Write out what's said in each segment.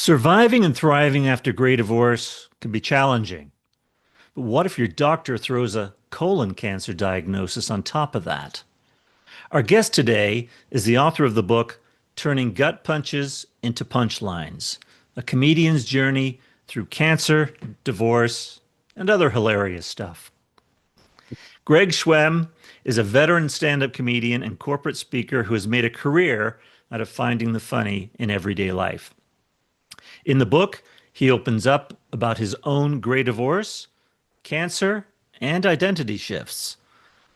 Surviving and thriving after gray divorce can be challenging. But what if your doctor throws a colon cancer diagnosis on top of that? Our guest today is the author of the book Turning Gut Punches into Punchlines, a comedian's journey through cancer, divorce, and other hilarious stuff. Greg Schwem is a veteran stand-up comedian and corporate speaker who has made a career out of finding the funny in everyday life. In the book, he opens up about his own gray divorce, cancer, and identity shifts,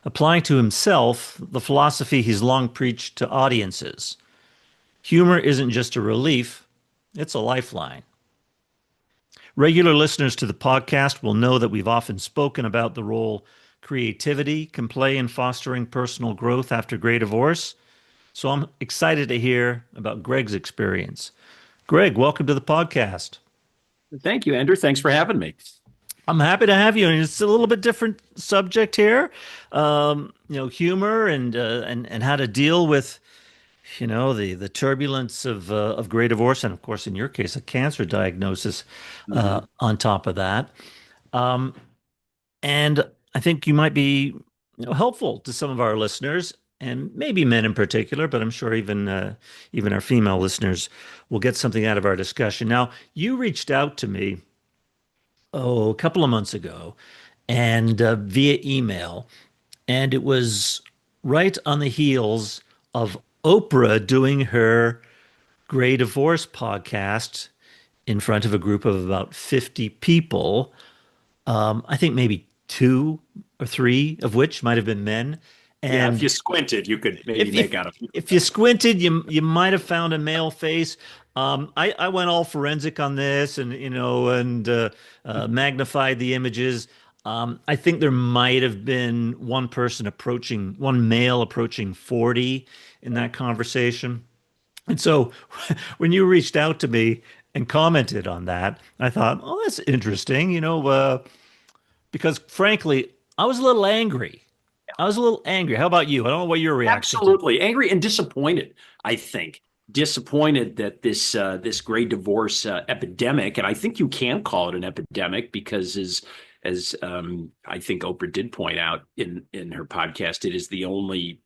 applying to himself the philosophy he's long preached to audiences. Humor isn't just a relief, it's a lifeline. Regular listeners to the podcast will know that we've often spoken about the role creativity can play in fostering personal growth after gray divorce. So I'm excited to hear about Greg's experience. Greg, welcome to the podcast. Thank you, Andrew. Thanks for having me. I'm happy to have you. And it's a little bit different subject here, humor and how to deal with, the turbulence of gray divorce, and of course, in your case, a cancer diagnosis on top of that. And I think you might be, helpful to some of our listeners, and maybe men in particular, but I'm sure even our female listeners will get something out of our discussion. Now, you reached out to me a couple of months ago, and via email, and it was right on the heels of Oprah doing her Gray Divorce podcast in front of a group of about 50 people. I think maybe two or three of which might have been men. Yeah, if And you squinted, you could maybe if make if out a few. if you squinted, you might have found a male face. I went all forensic on this, and magnified the images. I think there might have been one male approaching 40 in that conversation. And so when you reached out to me and commented on that, I thought, oh, that's interesting, because frankly, I was a little angry. I was a little angry. How about you? I don't know what your reaction to. Absolutely angry and disappointed. I think disappointed that this great divorce epidemic, and I think you can call it an epidemic because as I think Oprah did point out in her podcast, it is the only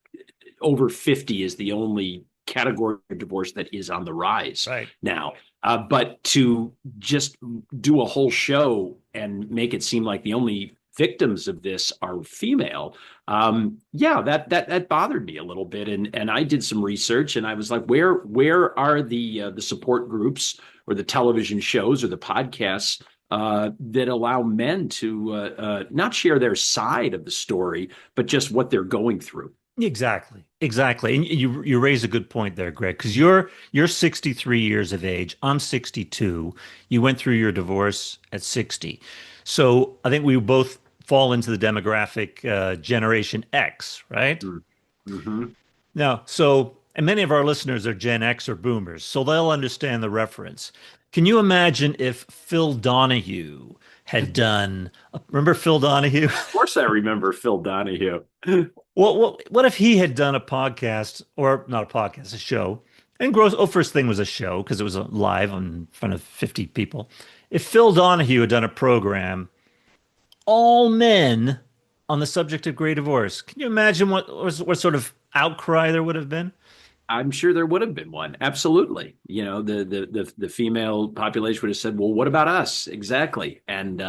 over 50 is the only category of divorce that is on the rise Right. now. But to just do a whole show and make it seem like the only victims of this are female, yeah, that bothered me a little bit. And I did some research, and I was like, where are the support groups or the television shows or the podcasts that allow men to not share their side of the story, but just what they're going through? Exactly. Exactly. And you raise a good point there, Greg, because you're 63 years of age. I'm 62. You went through your divorce at 60. So I think we both fall into the demographic Generation X, right? Mm-hmm. Now, and many of our listeners are Gen X or boomers, so they'll understand the reference. Can you imagine if Phil Donahue had done, remember Phil Donahue? Of course, I remember Phil Donahue. What if he had done a podcast, or not a podcast, a show? And First Thing was a show because it was live in front of 50 people. If Phil Donahue had done a program, all men, on the subject of gray divorce, can you imagine what sort of outcry there would have been? I'm sure there would have been one. Absolutely. You know, the female population would have said, "Well, what about us?" Exactly. And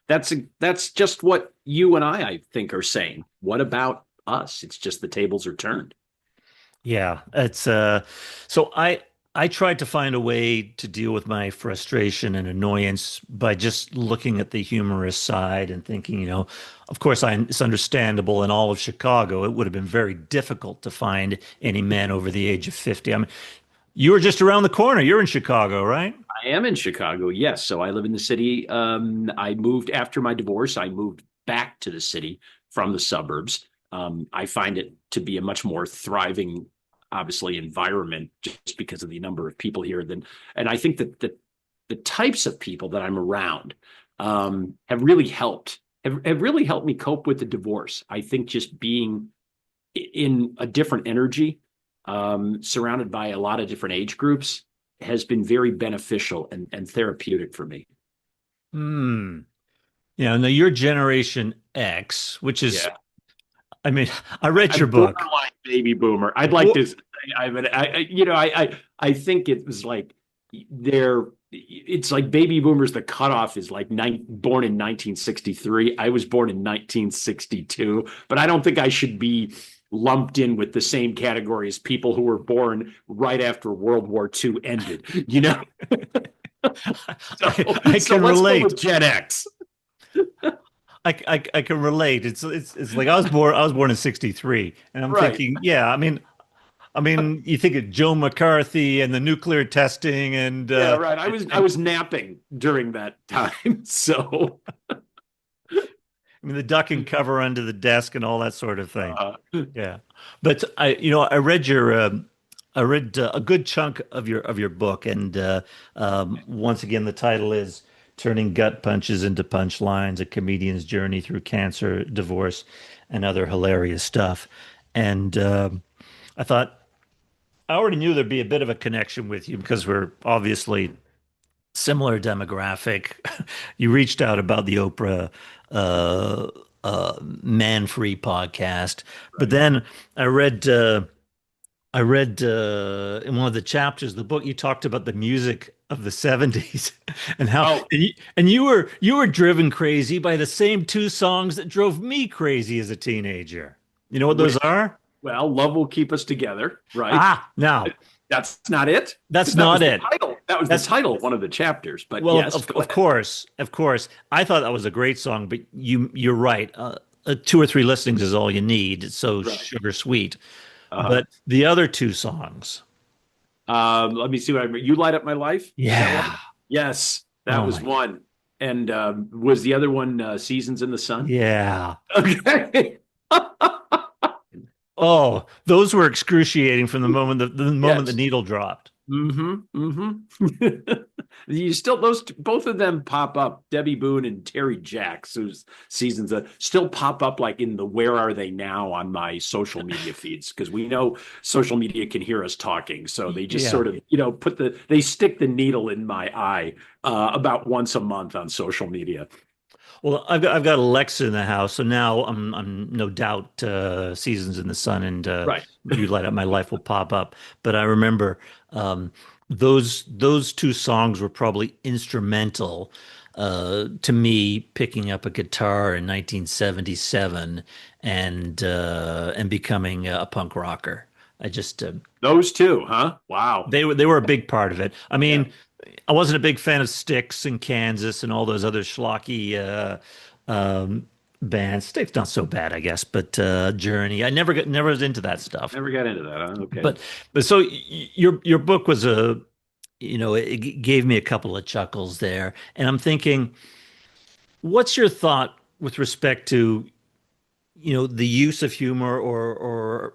that's just what you and I think, are saying. What about us? It's just the tables are turned. Yeah, it's so I tried to find a way to deal with my frustration and annoyance by just looking at the humorous side and thinking, of course it's understandable in all of Chicago. It would have been very difficult to find any men over the age of 50. I mean, you were just around the corner. You're in Chicago, right? I am in Chicago, yes. So I live in the city. I moved after my divorce. I moved back to the city from the suburbs. I find it to be a much more thriving, obviously, environment just because of the number of people here. And I think that the types of people that I'm around have really helped. Have really helped me cope with the divorce. I think just being in a different energy, surrounded by a lot of different age groups, has been very beneficial and therapeutic for me. Hmm. Yeah, now you're Generation X, which is, Yeah. I mean, I read your I'm book. borderline baby boomer. I'd like Bo- to say, I think it was like they're, it's like baby boomers, the cutoff is like born in 1963. I was born in 1962, but I don't think I should be lumped in with the same category as people who were born right after World War II ended, you know? I So can let's go relate. with Gen X. I can relate. It's like I was born in '63, and I'm Right. thinking, yeah, I mean, you think of Joe McCarthy and the nuclear testing, and Yeah, right. I was napping during that time. So I mean the duck and cover under the desk and all that sort of thing. uh, Yeah, but I read I read a good chunk of your book, and once again, the title is "Turning Gut Punches into Punchlines: A Comedian's Journey Through Cancer, Divorce, and Other Hilarious Stuff." And I thought I already knew there'd be a bit of a connection with you because we're obviously similar demographic. You reached out about the Oprah uh, Man Free podcast, but right. then I read. I read in one of the chapters of the book you talked about the music of the 70s and how Oh, and you were driven crazy by the same two songs that drove me crazy as a teenager. You know what those which, are? well, love will keep us together, right? Ah, now That's not it. that's That was not the it. title. That was the That's title of one of the chapters. But well, yes, go of ahead. course, of course. I thought that was a great song, but you're right. Two or three listenings is all you need. It's so Right. sugar sweet. Uh-huh. But the other two songs, Let me see what I mean. You Light Up My Life. Is that one? yeah. Yes, that Oh was my, one. And was the other one Seasons in the Sun? yeah. Okay. Oh, those were excruciating from the moment the Yes. needle dropped. Mm-hmm. Mm-hmm. You still both of them pop up. Debbie Boone and Terry Jacks, whose seasons still pop up like in the "Where Are They Now" on my social media feeds because we know social media can hear us talking, so they just Yeah. sort of they stick the needle in my eye about once a month on social media. Well, I've got Alexa in the house, so now I'm no doubt Seasons in the Sun and Right. You Light Up My Life will pop up. But I remember um, those two songs were probably instrumental to me picking up a guitar in 1977 and becoming a punk rocker. I just Those two, huh? Wow. they were a big part of it. I Yeah. mean, I wasn't a big fan of Styx and Kansas and all those other schlocky bands. Styx not so bad, I guess, but Journey. I never was into that stuff. Never got into that, huh? Okay. But so your book was it gave me a couple of chuckles there, and I'm thinking, what's your thought with respect to the use of humor or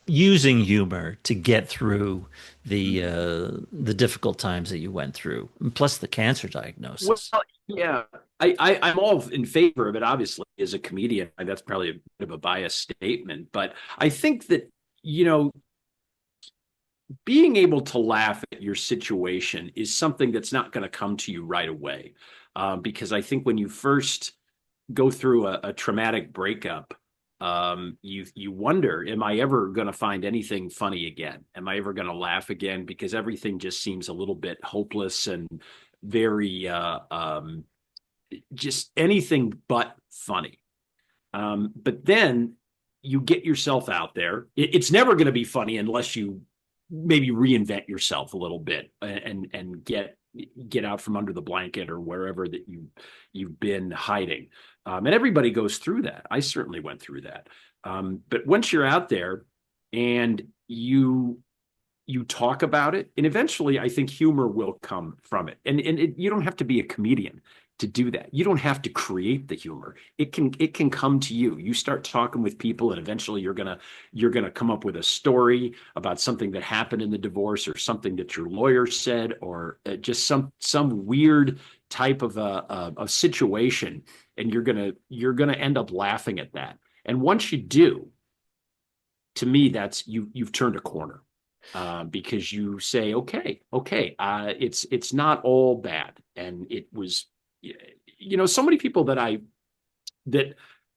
using humor to get through the difficult times that you went through, plus the cancer Well, diagnosis. yeah, I'm all in favor of it, obviously, as a comedian. That's probably a bit of a biased statement, but I think that, you know, being able to laugh at your situation is something that's not going to come to you right away. Because I think when you first go through a traumatic breakup, you wonder, am I ever going to find anything funny again? Am I ever going to laugh again? Because everything just seems a little bit hopeless and very just anything but funny. But then you get yourself out there. It's never going to be funny unless you maybe reinvent yourself a little bit and get out from under the blanket or wherever that you've been hiding. And everybody goes through that. I certainly went through that. But once you're out there and you talk about it, and eventually I think humor will come from it. And you don't have to be a comedian to do that. You don't have to create the humor. It can come to you. You start talking with people, and eventually you're gonna come up with a story about something that happened in the divorce, or something that your lawyer said, or just some weird type of a situation, and you're gonna end up laughing at that. And once you do, to me, that's you've turned a corner. because you say, okay, it's not all bad, and it was, so many people that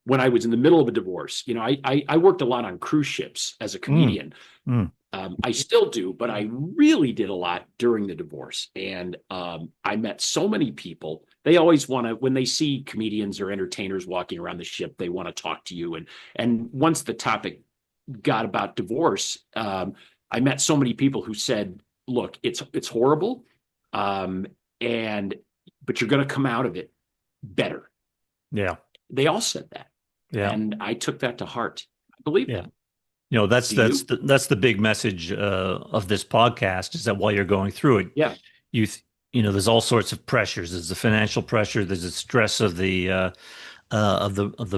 when I was in the middle of a divorce, I worked a lot on cruise ships as a Mm, comedian. mm. I still do, but I really did a lot during the divorce. And I met so many people. They always want to, when they see comedians or entertainers walking around the ship, they want to talk to you. And once the topic got about divorce, I met so many people who said, "Look, it's horrible, um, and but you're going to come out of it better." Yeah. They all said that, Yeah. and I took that to heart. I believe Yeah. them. That's Do you? that's the big message of this podcast is that while you're going through it, Yeah. you th there's all sorts of pressures. There's the financial pressure. There's the stress of the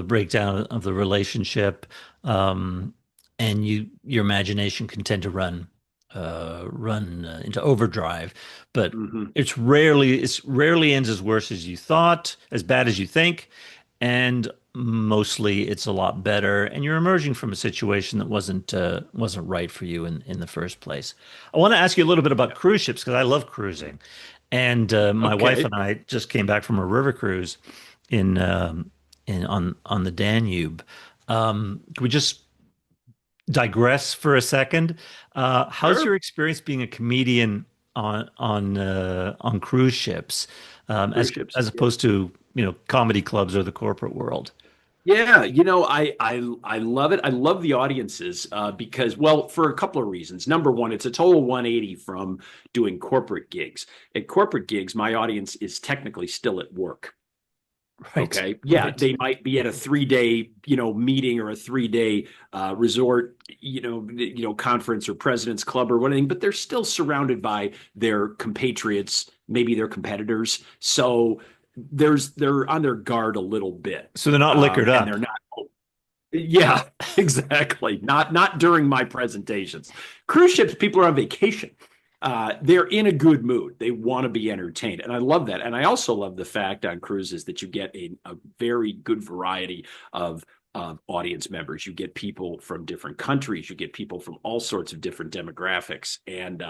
breakdown of the relationship, um, and your imagination can tend to run into overdrive. But Hmm. it's rarely ends as worse as you thought, as bad as you think, and mostly it's a lot better. And you're emerging from a situation that wasn't right for you in the first place. I want to ask you a little bit about cruise ships because I love cruising, and my wife Okay. and I just came back from a river cruise in on the Danube. Can we just digress for a second? How's Sure. your experience being a comedian on cruise ships, Cruise ships. as opposed to comedy clubs or the corporate world? Yeah, I love it. I love the audiences because, well, for a couple of reasons. Number one, it's a total 180 from doing corporate gigs. At corporate gigs, my audience is technically still at work. Right, Okay. Yeah, right. they might be at a 3 day, meeting or a 3 day resort, conference or president's club or whatever, but they're still surrounded by their compatriots, maybe their competitors. So they're on their guard a little bit. So they're not liquored And up. they're not, yeah, exactly. Not during my presentations. Cruise ships, people are on vacation. They're in a good mood. They want to be entertained. And I love that. And I also love the fact on cruises that you get a very good variety of audience members. You get people from different countries. You get people from all sorts of different demographics. And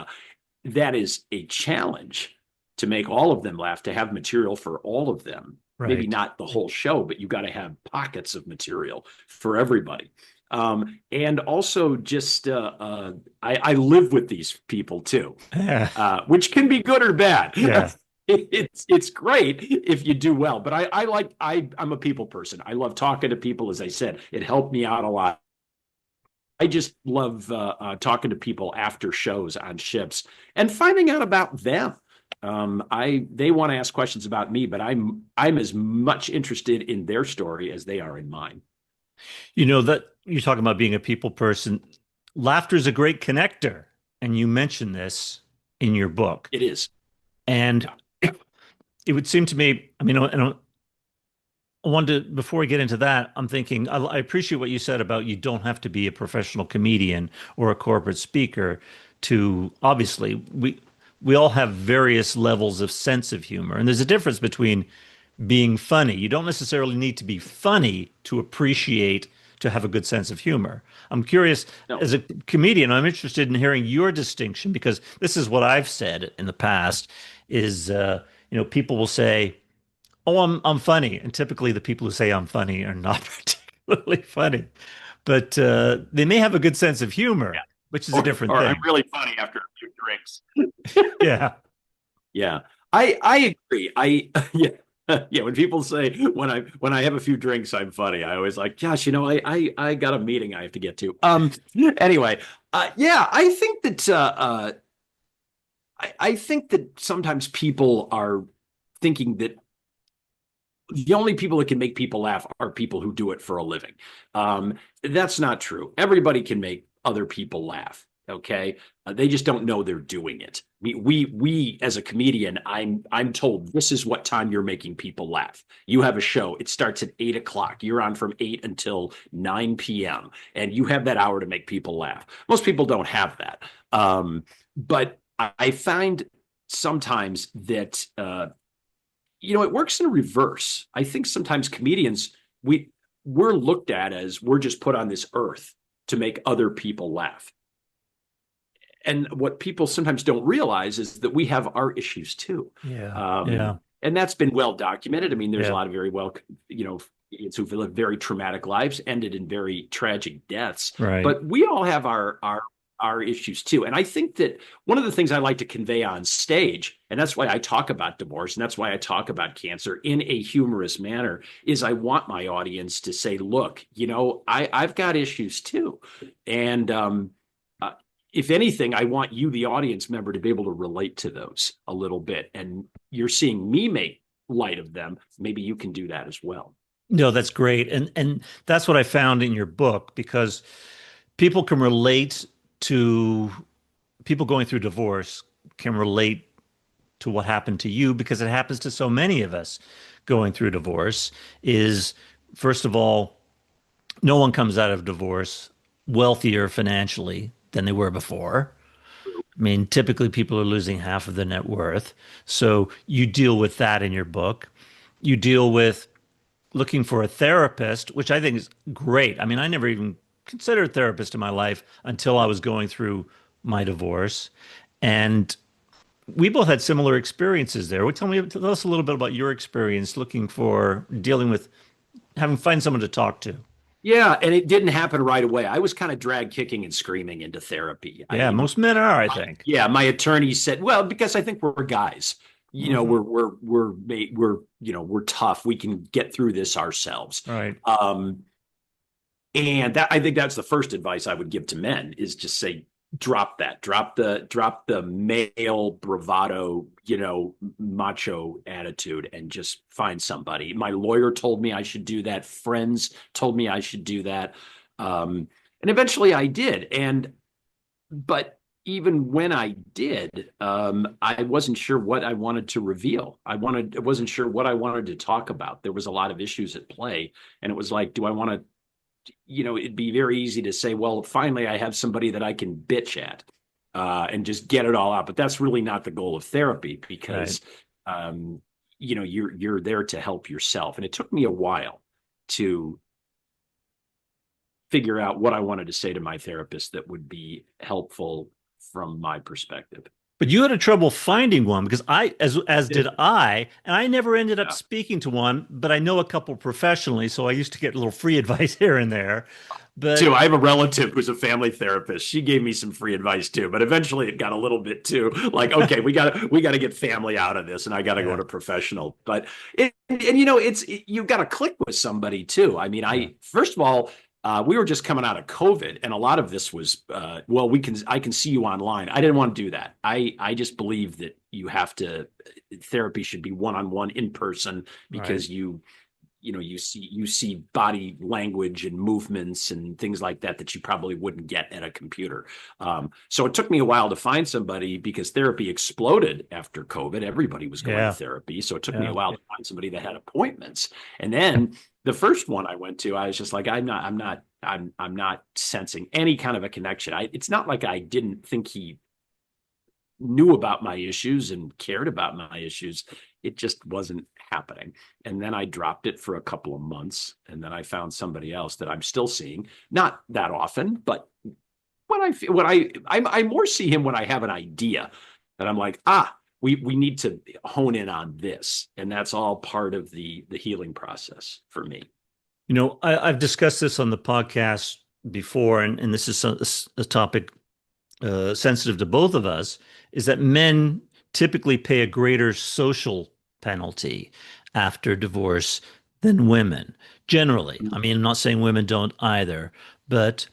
that is a challenge to make all of them laugh, to have material for all of them. Maybe Right. not the whole show, but you got to have pockets of material for everybody. And also just I live with these people too, Yeah. which can be good or bad. Yeah. It's great if you do well, but I'm a people person. I love talking to people. As I said, it helped me out a lot. I just love talking to people after shows on ships and finding out about them. They want to ask questions about me, but I'm as much interested in their story as they are in mine. That you're talking about being a people person. Laughter is a great connector, and you mention this in your book. It is. And Yeah. it would seem to me, I mean, I wanted to, before we get into that, I'm thinking, I appreciate what you said about you don't have to be a professional comedian or a corporate speaker to, obviously, we all have various levels of sense of humor. And there's a difference between being funny. You don't necessarily need to be funny to appreciate, to have a good sense of humor. I'm curious, No. as a comedian, I'm interested in hearing your distinction because this is what I've said in the past is, people will say, "Oh, I'm funny," and typically the people who say I'm funny are not particularly funny, but they may have a good sense of humor, which is a different Or I'm thing. really funny after a few drinks. Yeah, Yeah, I agree. Yeah. Yeah, when people say when I have a few drinks, I'm funny. I always like, Josh, I got a meeting I have to get to. Anyway, yeah, I think that sometimes people are thinking that the only people that can make people laugh are people who do it for a living. That's not true. Everybody can make other people laugh. Okay, they just don't know they're doing it. We as a comedian, I'm told this is what time you're making people laugh. You have a show. It starts at 8 o'clock. You're on from 8 until 9 p.m. and you have that hour to make people laugh. Most people don't have that. But I find sometimes that it works in reverse. I think sometimes comedians we're looked at as we're just put on this earth to make other people laugh. And what people sometimes don't realize is that we have our issues too. Yeah. Um, Yeah. and that's been well documented. I mean, there's a Yeah. lot of very well, kids who've lived very traumatic lives, ended in very tragic deaths. Right. But we all have our issues too. And I think that one of the things I like to convey on stage, and that's why I talk about divorce, and that's why I talk about cancer in a humorous manner, is I want my audience to say, look, I've got issues too. And uh, if anything, I want you, the audience member, to be able to relate to those a little bit. And you're seeing me make light of them. Maybe you can do that as well. No, that's great. And that's what I found in your book because people can relate to people going through divorce can relate to what happened to you because it happens to so many of us going through divorce is first of all, no one comes out of divorce wealthier financially than they were before. I mean, typically people are losing half of their net worth. So you deal with that in your book. You deal with looking for a therapist, which I think is great. I mean, I never even considered a therapist in my life until I was going through my divorce. And we both had similar experiences there. Tell us a little bit about your experience looking for dealing with having find someone to talk to. Yeah, and it didn't happen right away. I was kind of dragged kicking and screaming into therapy. Yeah, most men are, I think. Yeah, my attorney said, "Well, because I think we're guys. Hmm. We're tough. We can get through this ourselves." Right. And that I think that's the first advice I would give to men is just say, drop that, drop the male bravado, macho attitude, and just find somebody. My lawyer told me I should do that. Friends told me I should do that. And eventually I did. But even when I did, I wasn't sure what I wanted to reveal. I wasn't sure what I wanted to talk about. There was a lot of issues at play, and it was like, do I want to? It'd be very easy to say, well, finally, I have somebody that I can bitch at and just get it all out. But that's really not the goal of therapy Right. because, you're there to help yourself. And it took me a while to figure out what I wanted to say to my therapist that would be helpful from my perspective. But you had a trouble finding one because as did I, and I never ended up Yeah. speaking to one, but I know a couple professionally, so I used to get a little free advice here and there. Too. But I have a relative who's a family therapist. She gave me some free advice too, but eventually it got a little bit too like, okay, we got to get family out of this, and I got to go yeah, to professional. But you've got to click with somebody too. I mean, yeah, I first of all, we were just coming out of COVID, and a lot of this was, well, I can see you online. I didn't want to do that. I just believe that therapy should be one on one in person right. because you see body language and movements and things like that you probably wouldn't get at a computer. So it took me a while to find somebody because therapy exploded after COVID. Everybody was going to Yeah, therapy, so it took me a yeah. while to find somebody that had appointments. And then the first one I went to, I was just like, I'm not sensing any kind of a connection. It's not like I didn't think he knew about my issues and cared about my issues. It just wasn't happening. And then I dropped it for a couple of months. And then I found somebody else that I'm still seeing, not that often, but I more see him when I have an idea that I'm like, we need to hone in on this. And that's all part of the healing process for me. I've discussed this on the podcast before, and this is a topic sensitive to both of us, is that men typically pay a greater social penalty after divorce than women, generally. I mean, I'm not saying women don't either, but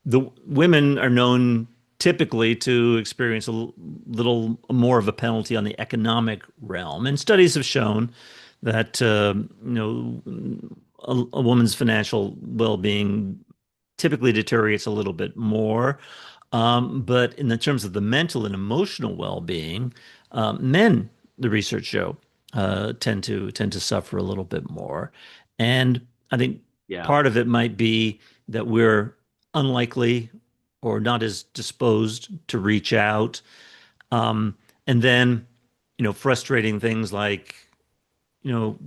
the women are known typically to experience a little more of a penalty on the economic realm. And studies have shown that, a woman's financial well-being typically deteriorates a little bit more. But in the terms of the mental and emotional well-being, men, the research show, tend to suffer a little bit more. And I think Yeah. part of it might be that we're unlikely or not as disposed to reach out. And then, frustrating things like, you know,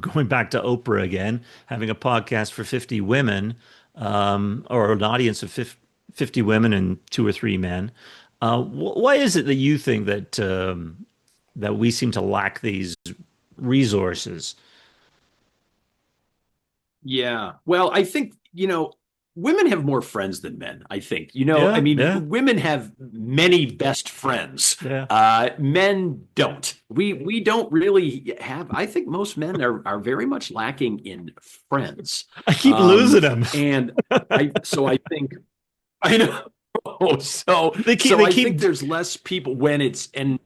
going back to Oprah again, having a podcast for 50 women, or an audience of 50 women and two or three men. Why is it that you think that that we seem to lack these resources? Yeah. Well, I think, women have more friends than men, I think. I Yeah, mean, yeah, women have many best friends. yeah. Men don't. We don't really have, I think most men are very much lacking in friends. I keep Um, losing them. and I think I know. So They keep so they I think keep there's less people when it's and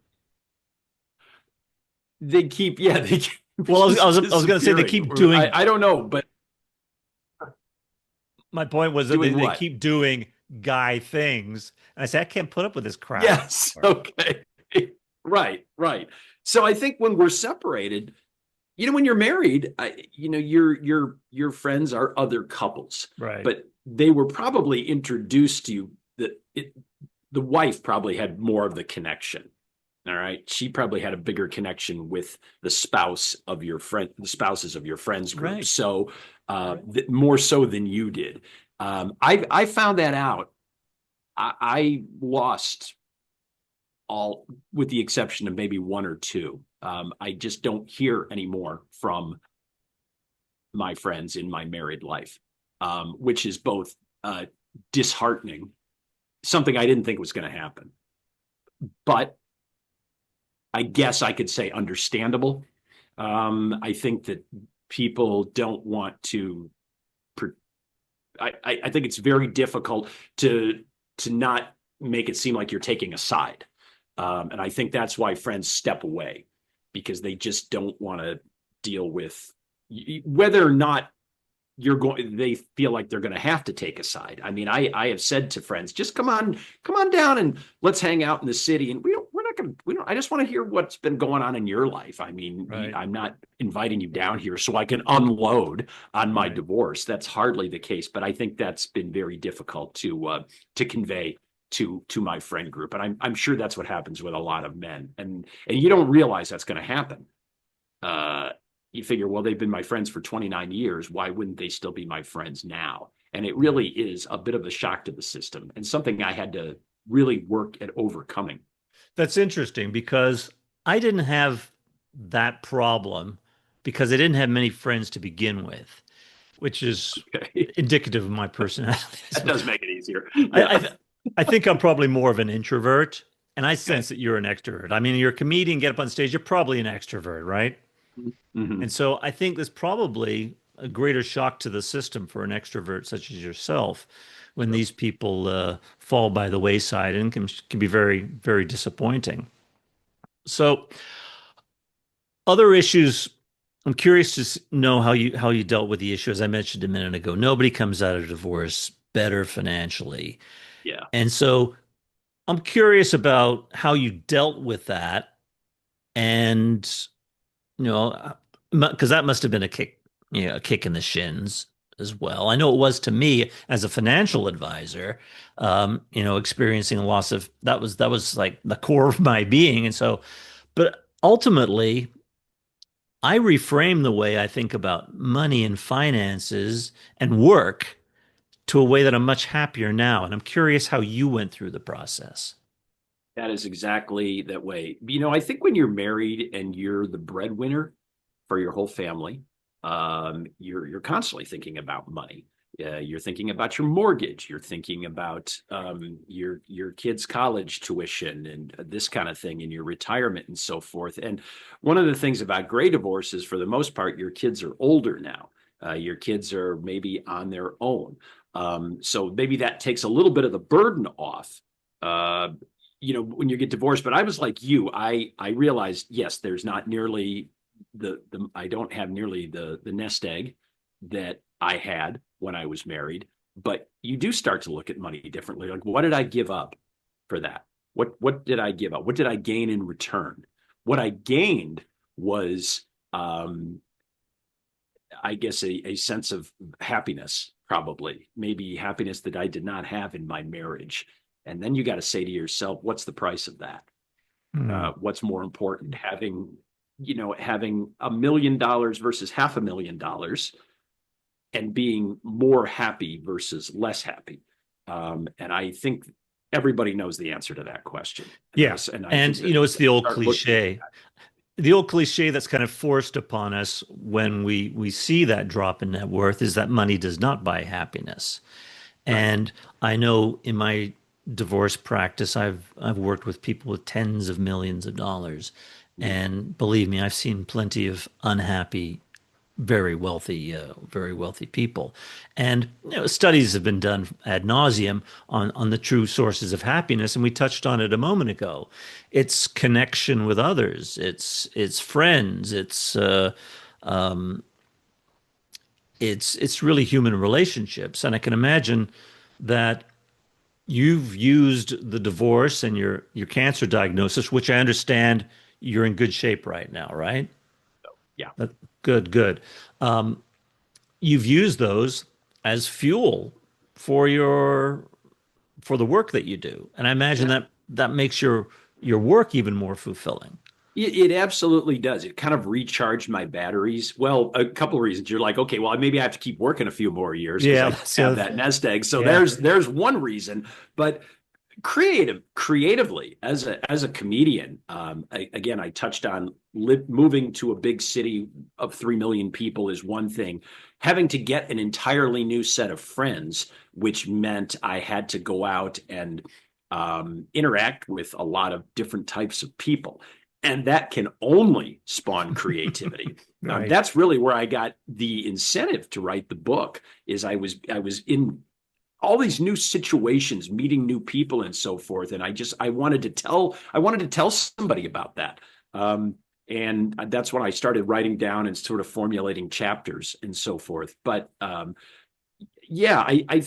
they keep yeah, they keep well, just I was gonna say they disappearing. keep Or I, doing I don't know, but my point was that doing they what? keep doing guy things. And I say I can't put up with this crap Yes. anymore. Okay. Right, right. So I think when we're separated, when you're married, your friends are other couples, Right. but they were probably introduced to you the wife probably had more of the connection. All right. She probably had a bigger connection with the spouses of your friends group. Right. So more so than you did. I found that out. I lost all, with the exception of maybe one or two. I just don't hear anymore from my friends in my married life, which is both disheartening, something I didn't think was going to happen, but I guess I could say understandable. I think that people don't want to. I think it's very difficult to not make it seem like you're taking a side, and I think that's why friends step away because they just don't want to deal with whether or not they feel like they're going to have to take a side. I mean, I have said to friends, just come on down and let's hang out in the city. And we're not going to, we don't, I just want to hear what's been going on in your life. I mean, Right. I'm not inviting you down here so I can unload on my Right. divorce. That's hardly the case, but I think that's been very difficult to convey to my friend group. And I'm sure that's what happens with a lot of men. And you don't realize that's going to happen. Uh, you figure, well, they've been my friends for 29 years. Why wouldn't they still be my friends now? And it really Right. is a bit of a shock to the system and something I had to really work at overcoming. That's interesting because I didn't have that problem because I didn't have many friends to begin with, which is Okay. indicative of my personality. That does make it easier. I, Yeah. I I think I'm probably more of an introvert, and I Okay. sense that you're an extrovert. I mean, you're a comedian, get up on stage, you're probably an extrovert, right? Mm-hmm. And so I think there's probably a greater shock to the system for an extrovert such as yourself when Sure. these people fall by the wayside and can be very, very disappointing. So other issues, I'm curious to know how you dealt with the issue. As I mentioned a minute ago, nobody comes out of divorce better financially. Yeah. And so I'm curious about how you dealt with that and you know, because that must have been a kick, a kick in the shins as well. I know it was to me as a financial advisor, experiencing a loss of that was like the core of my being. And so, but ultimately, I reframe the way I think about money and finances and work to a way that I'm much happier now. And I'm curious how you went through the process. That is exactly that way. I think when you're married and you're the breadwinner for your whole family, you're constantly thinking about money. You're thinking about your mortgage. You're thinking about your kids' college tuition and this kind of thing, and your retirement and so forth. And one of the things about gray divorce is, for the most part, your kids are older now. Your kids are maybe on their own, so maybe that takes a little bit of the burden off. Uh, when you get divorced. But I was like you. I realized, yes, there's not nearly the I don't have nearly the nest egg that I had when I was married. But you do start to look at money differently. Like, what did I give up for that? What did I give up? What did I gain in return? What I gained was, I guess, a sense of happiness, probably, maybe happiness that I did not have in my marriage. And then you got to say to yourself, what's the price of that? Hmm. What's more important, having $1 million versus $500,000, and being more happy versus less happy? And I think everybody knows the answer to that question. Yeah. And I And, think that it's the old start looking at cliche. The old cliche that's kind of forced upon us when we see that drop in net worth is that money does not buy happiness. that. Right. And I know in my divorce practice, I've worked with people with tens of millions of dollars, Mhm. and believe me, I've seen plenty of unhappy, very wealthy people. And studies have been done ad nauseum on the true sources of happiness, and we touched on it a moment ago. It's connection with others. It's friends. It's really human relationships. And I can imagine that you've used the divorce and your cancer diagnosis, which I understand you're in good shape right now, right? Yeah. Uh, Good, good. You've used those as fuel for for the work that you do, and I imagine Yeah. that makes your work even more fulfilling. It absolutely does. It kind of recharged my batteries. Well, a couple of reasons. You're like, okay, well, maybe I have to keep working a few more years because Yeah, I that's the have other that thing. nest egg. So Yeah, there's one reason. But creatively as a comedian, again, I touched on moving to a big city of 3 million people is one thing. Having to get an entirely new set of friends, which meant I had to go out and interact with a lot of different types of people, and that can only spawn creativity. right. That's really where I got the incentive to write the book. Is I was in all these new situations, meeting new people and so forth. And I wanted to tell somebody about that. And that's when I started writing down and sort of formulating chapters and so forth. But yeah, I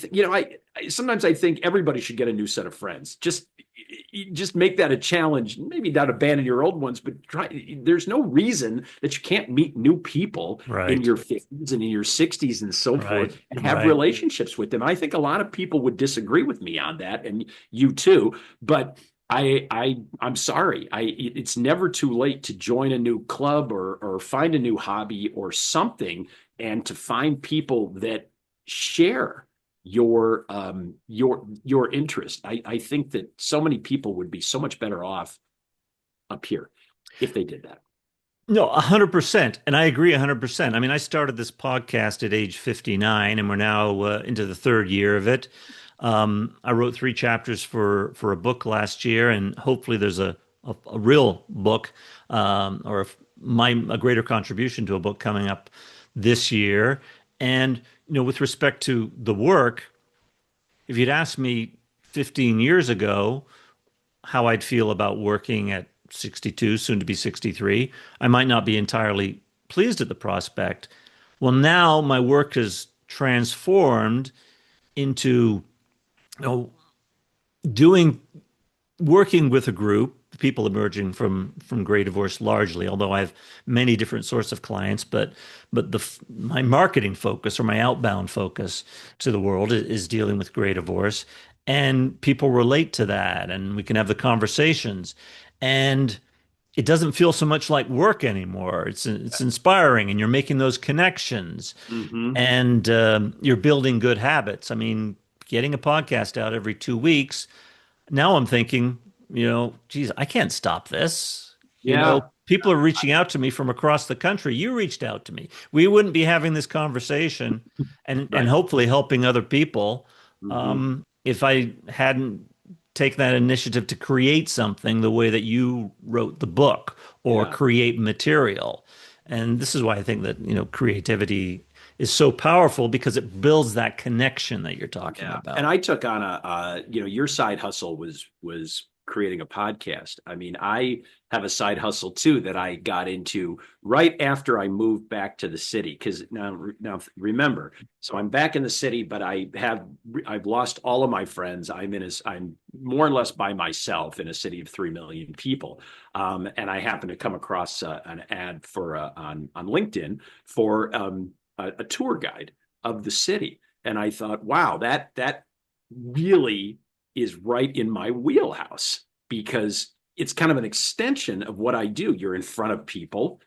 sometimes I think everybody should get a new set of friends. Just make that a challenge. Maybe not abandon your old ones, but try. There's no reason that you can't meet new people in Right, your 50s and in your 60s and so right, forth, and have right. relationships with them. I think a lot of people would disagree with me on that, and you too. But I'm sorry. It's never too late to join a new club or find a new hobby or something, and to find people that share your interest. I think that so many people would be so much better off up here if they did that. No, 100%. And I agree 100%. I mean, I started this podcast at age 59, and we're now into the third year of it. I wrote three chapters for a book last year, and hopefully there's a real book a greater contribution to a book coming up this year. And, with respect to the work, if you'd asked me 15 years ago how I'd feel about working at 62, soon to be 63, I might not be entirely pleased at the prospect. Well, now my work has transformed into, you know, doing working with a group, people emerging from Gray Divorce largely, although I have many different sorts of clients, but my marketing focus or my outbound focus to the world is dealing with Gray Divorce, and people relate to that, and we can have the conversations, and it doesn't feel so much like work anymore. It's inspiring, and you're making those connections, Mm-hmm. and you're building good habits. I mean, getting a podcast out every 2 weeks now I'm thinking, geez, I can't stop this. Yeah. People are reaching out to me from across the country. You reached out to me. We wouldn't be having this conversation and Right. hopefully helping other people Mm-hmm. if I hadn't taken that initiative to create something the way that you wrote the book or Yeah. create material. And this is why I think that, creativity is so powerful because it builds that connection that you're talking Yeah. And about. I took on your side hustle was creating a podcast. I mean, I have a side hustle too that I got into right after I moved back to the city. Because now remember, so I'm back in the city, but I've lost all of my friends. I'm more or less by myself in a city of 3 million people. And I happened to come across an ad on LinkedIn for a tour guide of the city, and I thought, wow, that really is right in my wheelhouse, because it's kind of an extension of what I do. You're in front of people.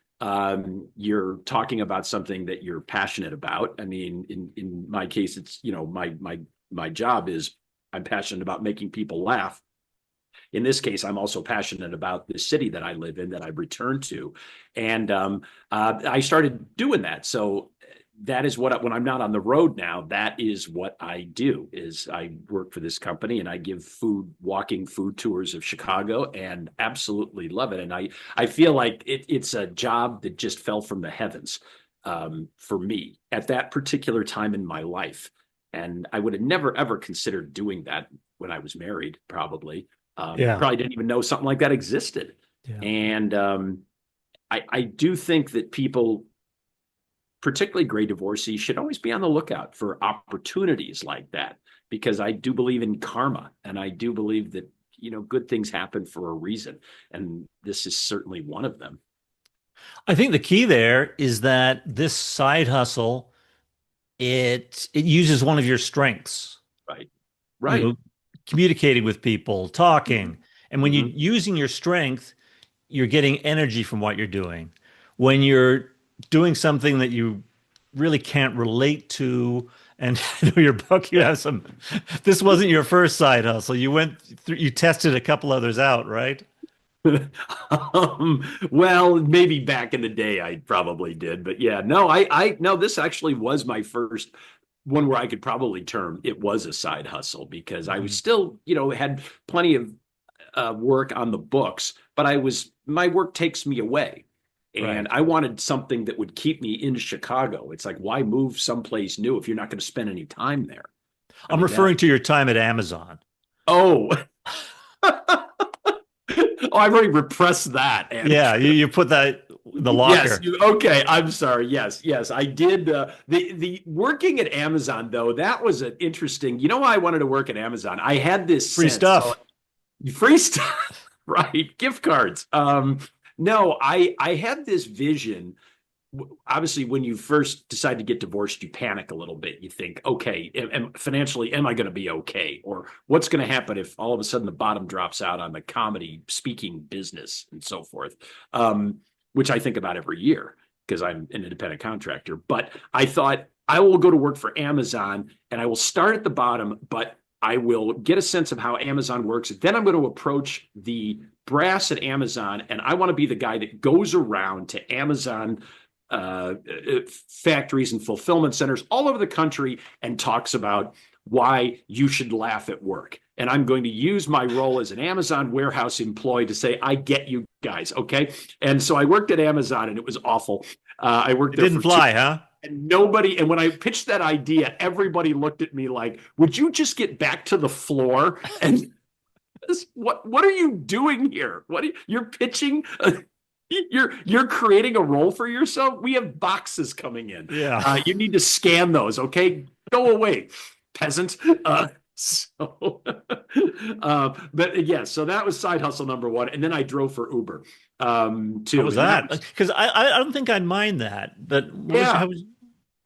You're talking about something that you're passionate about. I mean, in my case, it's my job is I'm passionate about making people laugh. In this case, I'm also passionate about the city that I live in, that I return to, and I started doing that. So that is what when I'm not on the road now, that is what I do. Is I work for this company and I give walking food tours of Chicago, and absolutely love it. And I feel like it's a job that just fell from the heavens for me at that particular time in my life. And I would have never ever considered doing that when I was married, probably. Yeah. Probably didn't even know something like that existed. Yeah. And I do think that people, particularly gray divorcees, should always be on the lookout for opportunities like that, because I do believe in karma, and I do believe that, good things happen for a reason. And this is certainly one of them. I think the key there is that this side hustle, it uses one of your strengths, Right. you Right. know, communicating with people, Mm-hmm. talking. And when you're Mm-hmm. using your strength, you're getting energy from what you're doing. When you're doing something that you really can't relate to, and I know your book, you have some, this wasn't your first side hustle. You went through, you tested a couple others out, right? Well, maybe back in the day I probably did, but yeah, no, no, this actually was my first one where I could probably term it was a side hustle, because I was Mhm. still, had plenty of work on the books, but my work takes me away. And Right. I wanted something that would keep me in Chicago. It's like, why move someplace new if you're not going to spend any time there? I I'm mean, referring to your time at Amazon. oh, oh, I've already repressed that, Yeah, Andrew. you put that in the Yes, locker. okay. I'm sorry. Yes, yes, I did. The working at Amazon, though, that was an interesting. You know why I wanted to work at Amazon? I had this Free sense. So stuff. free stuff, right? Gift cards. No, I had this vision. Obviously, when you first decide to get divorced, you panic a little bit. You think, okay, financially, am I going to be okay? Or what's going to happen if all of a sudden the bottom drops out on the comedy speaking business and so forth? Which I think about every year because I'm an independent contractor. But I thought I will go to work for Amazon and I will start at the bottom, but I will get a sense of how Amazon works. Then I'm going to approach the brass at Amazon, and I want to be the guy that goes around to Amazon uh, factories and fulfillment centers all over the country and talks about why you should laugh at work. And I'm going to use my role as an Amazon warehouse employee to say, I get you guys. Okay. And so I worked at Amazon and it was awful. I worked It there didn't for two. fly, huh? And when I pitched that idea, everybody looked at me like, would you just get back to the floor? And what are you doing here? You're pitching? You're creating a role for yourself. We have boxes coming in. Yeah. You need to scan those. Okay, go away, peasant. So, but yeah, so that was side hustle number one, and then I drove for Uber How too, was and that that? was Because I don't think I'd mind that. But yeah. how was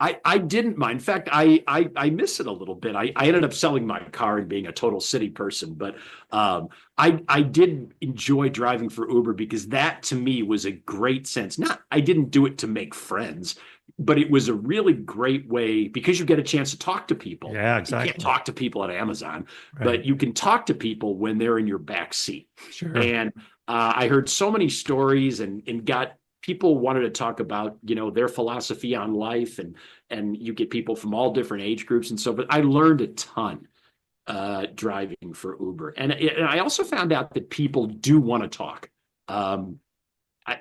I didn't mind. In fact, I miss it a little bit. I ended up selling my car and being a total city person, but I did enjoy driving for Uber because that to me was a great sense. Not I didn't do it to make friends, but it was a really great way because you get a chance to talk to people. Yeah, You can't exactly. talk to people at Amazon, Right. but you can talk to people when they're in your back seat. Sure. And I heard so many stories and got people wanted to talk about their philosophy on life, and you get people from all different age groups and so. But I learned a ton driving for Uber, and I also found out that people do want to talk. Um,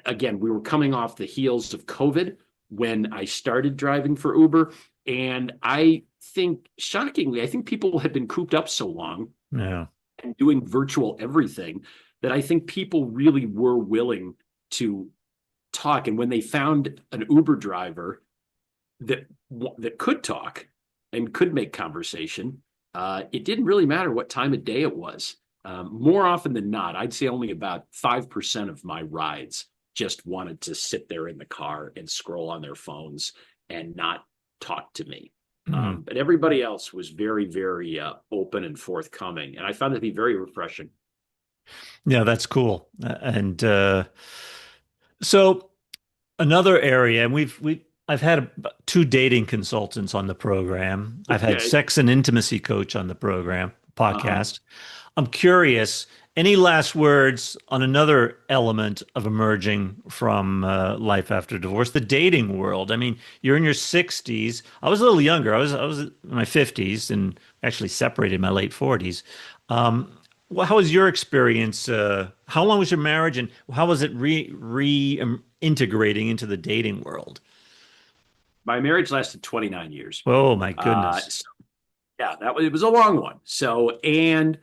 Again, we were coming off the heels of COVID when I started driving for Uber, and I think shockingly, I think people had been cooped up so long Yeah. and doing virtual everything that I think people really were willing to talk. And when they found an Uber driver that that could talk and could make conversation, it didn't really matter what time of day it was. More often than not, I'd say only about 5% of my rides just wanted to sit there in the car and scroll on their phones and not talk to me. Mm. But everybody else was very, very open and forthcoming. And I found it to be very refreshing. Yeah, that's cool. And so another area, and we I've had two dating consultants on the program. I've had Okay. sex and intimacy coach on the program, podcast. I'm curious, any last words on another element of emerging from life after divorce, the dating world? I mean, you're in your 60s. I was a little younger. I was in my 50s and actually separated in my late 40s. Well, how was your experience? How long was your marriage, and how was it integrating into the dating world? My marriage lasted 29 years. Oh my goodness. So yeah, it was a long one. So, and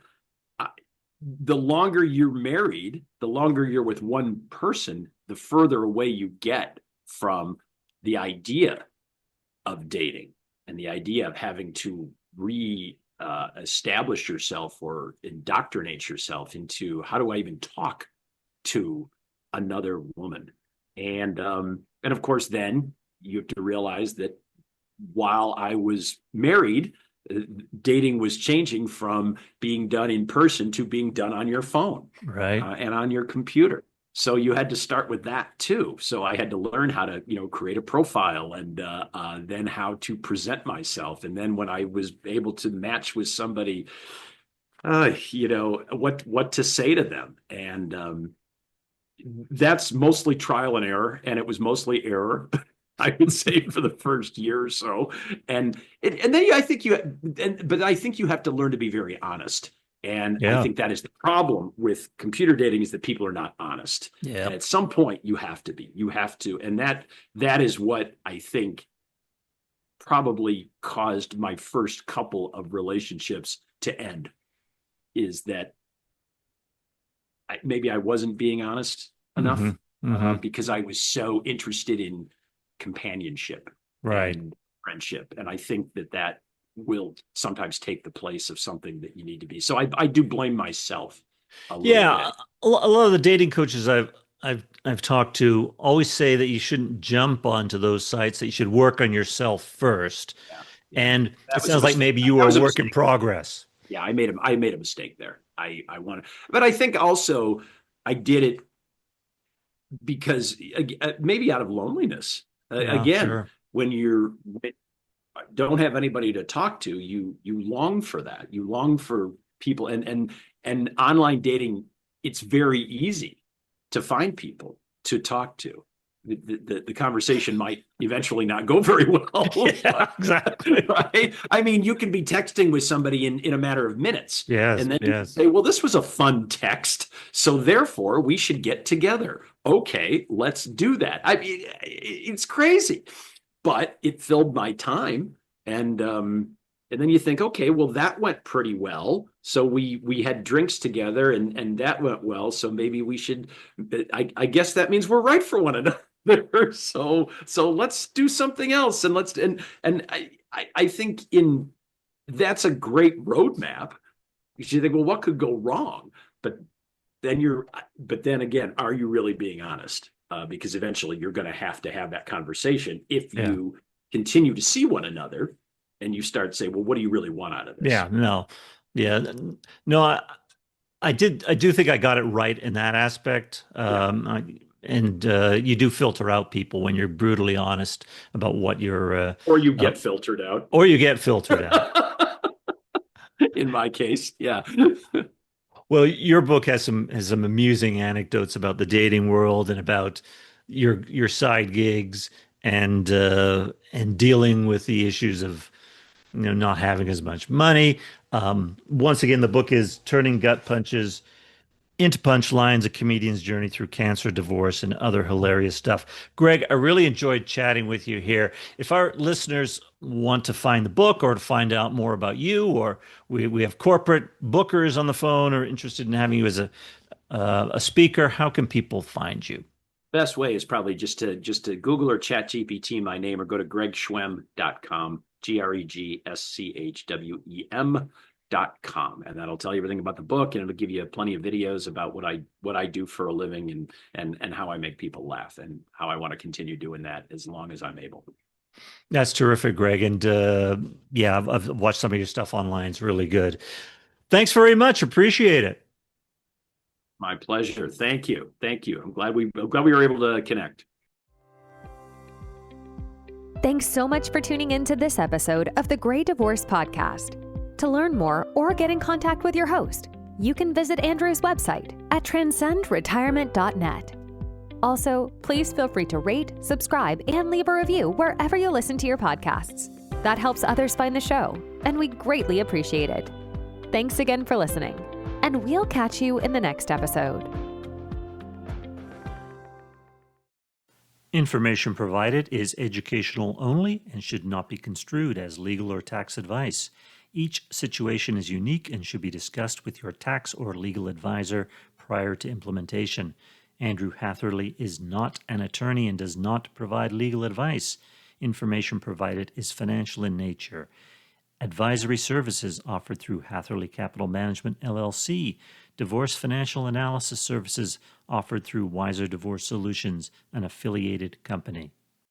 the longer you're married, the longer you're with one person, the further away you get from the idea of dating and the idea of having to establish yourself or indoctrinate yourself into how do I even talk to another woman. And of course, then you have to realize that while I was married, dating was changing from being done in person to being done on your phone, Right. And on your computer. So you had to start with that too. So I had to learn how to, create a profile and then how to present myself. And then when I was able to match with somebody, what to say to them. And that's mostly trial and error. And it was mostly error. I would say for the first year or so, and then I think but I think you have to learn to be very honest. And I Yeah. think that is the problem with computer dating is that people are not honest. Yeah. And at some point you have to, and that is what I think probably caused my first couple of relationships to end, is that maybe I wasn't being honest enough, because I was so interested in companionship Right. and friendship. And I think that will sometimes take the place of something that you need to be. So I do blame myself a little Yeah. bit. A lot of the dating coaches I've talked to always say that you shouldn't jump onto those sites, that you should work on yourself first. Yeah. And That it was sounds like maybe you that were a was a work in mistake. progress. Yeah, I made a mistake there. I want to, but I think also I did it because maybe out of loneliness. Yeah, Again, sure. when you don't have anybody to talk to, you long for that. You long for people, and online dating. It's very easy to find people to talk to. The conversation might eventually not go very well. Yeah, exactly. Right? I mean, you can be texting with somebody in a matter of minutes. Yes, And then you yes. say, well, this was a fun text, so therefore we should get together. Okay, let's do that. I mean, it's crazy, but it filled my time. And then you think, okay, well, that went pretty well. So we had drinks together, and that went well. So maybe we should. I guess that means we're right for one another. So let's do something else, and I think that's a great roadmap. You should think, well, what could go wrong? But then again, are you really being honest? Because eventually you're going to have that conversation if Yeah. you continue to see one another and you start to say, well, what do you really want out of this? Yeah, no. Yeah. No, I do think I got it right in that aspect. And you do filter out people when you're brutally honest about what you're Or you get filtered out. or you get filtered out. In my case, yeah. Well, your book has some amusing anecdotes about the dating world and about your side gigs and dealing with the issues of not having as much money. Once again, the book is Turning Gut Punches into Punchlines, a comedian's journey through cancer, divorce, and other hilarious stuff. Greg, I really enjoyed chatting with you here. If our listeners want to find the book or to find out more about you, or we have corporate bookers on the phone or interested in having you as a speaker, how can people find you? Best way is probably just to Google or Chat GPT my name, or go to gregschwem.com, GregSchwem.com, and that'll tell you everything about the book, and it'll give you plenty of videos about what I do for a living and how I make people laugh, and how I want to continue doing that as long as I'm able. That's terrific, Greg. And yeah, I've watched some of your stuff online. It's really good. Thanks very much. Appreciate it. My pleasure. Thank you. I'm glad we were able to connect. Thanks so much for tuning in to this episode of the Grey Divorce Podcast. To learn more or get in contact with your host, you can visit Andrew's website at transcendretirement.net. Also, please feel free to rate, subscribe, and leave a review wherever you listen to your podcasts. That helps others find the show, and we'd greatly appreciate it. Thanks again for listening, and we'll catch you in the next episode. Information provided is educational only and should not be construed as legal or tax advice. Each situation is unique and should be discussed with your tax or legal advisor prior to implementation. Andrew Hatherley is not an attorney and does not provide legal advice. Information provided is financial in nature. Advisory services offered through Hatherley Capital Management, LLC. Divorce financial analysis services offered through Wiser Divorce Solutions, an affiliated company.